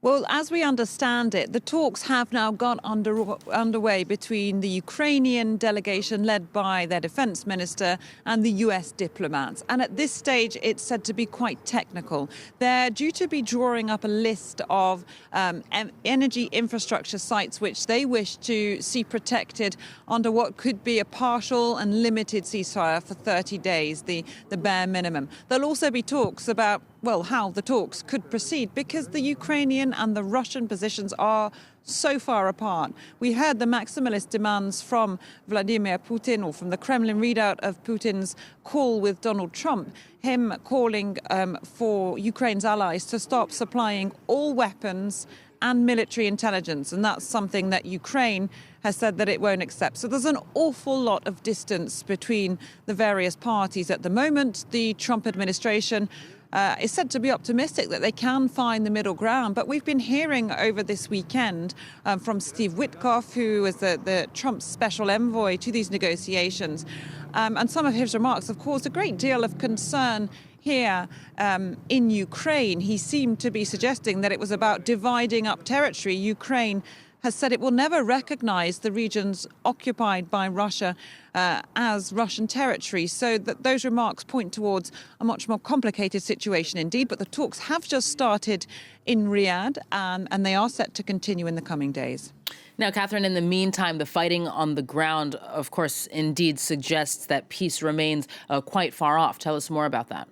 Well, as we understand it, the talks have now got underway between the Ukrainian delegation led by their defense minister and the US diplomats. And at this stage, it's said to be quite technical. They're due to be drawing up a list of energy infrastructure sites which they wish to see protected under what could be a partial and limited ceasefire for 30 days, the bare minimum. There'll also be talks about how the talks could proceed, because the Ukrainian and the Russian positions are so far apart. We heard the maximalist demands from Vladimir Putin, or from the Kremlin readout of Putin's call with Donald Trump, him calling for Ukraine's allies to stop supplying all weapons and military intelligence. And that's something that Ukraine has said that it won't accept. So there's an awful lot of distance between the various parties at the moment. The Trump administration is said to be optimistic that they can find the middle ground. But we've been hearing over this weekend from Steve Witkoff, who is the Trump special envoy to these negotiations. And some of his remarks have caused a great deal of concern here in Ukraine. He seemed to be suggesting that it was about dividing up territory. Ukraine has said it will never recognize the regions occupied by Russia as Russian territory. So that those remarks point towards a much more complicated situation indeed. But the talks have just started in Riyadh, and they are set to continue in the coming days. Now, Catherine, in the meantime, the fighting on the ground, of course, indeed suggests that peace remains quite far off. Tell us more about that.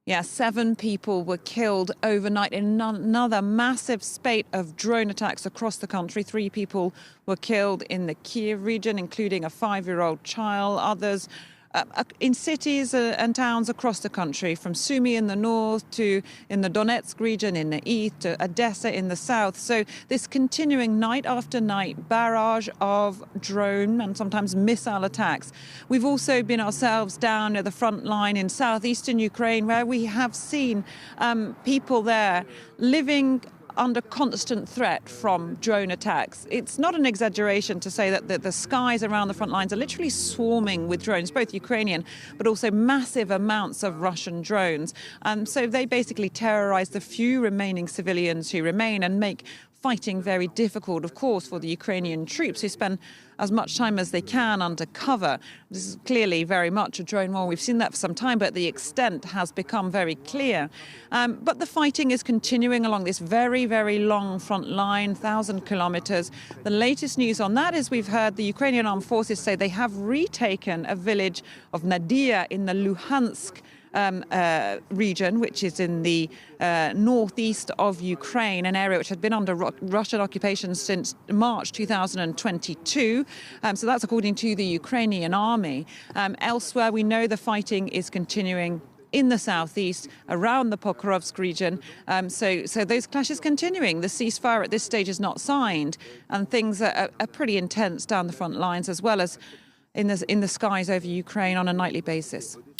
Yeah, 7 people were killed overnight in another massive spate of drone attacks across the country. 3 people were killed in the Kyiv region, including a 5-year-old child. Others in cities and towns across the country, from Sumy in the north to in the Donetsk region in the east to Odessa in the south. So this continuing night after night barrage of drone and sometimes missile attacks. We've also been ourselves down at the front line in southeastern Ukraine, where we have seen people there living under constant threat from drone attacks. It's not an exaggeration to say that the skies around the front lines are literally swarming with drones, both Ukrainian, but also massive amounts of Russian drones. So they basically terrorize the few remaining civilians who remain and make fighting very difficult, of course, for the Ukrainian troops, who spend as much time as they can under cover. This is clearly very much a drone war. We've seen that for some time, but the extent has become very clear. But the fighting is continuing along this very, very long front line, 1,000 kilometers. The latest news on that is we've heard the Ukrainian armed forces say they have retaken a village of Nadia in the Luhansk region, which is in the northeast of Ukraine, an area which had been under Russian occupation since March 2022. So that's according to the Ukrainian army. Elsewhere, we know the fighting is continuing in the southeast, around the Pokrovsk region. So those clashes continuing. The ceasefire at this stage is not signed, and things are pretty intense down the front lines, as well as in the skies over Ukraine on a nightly basis.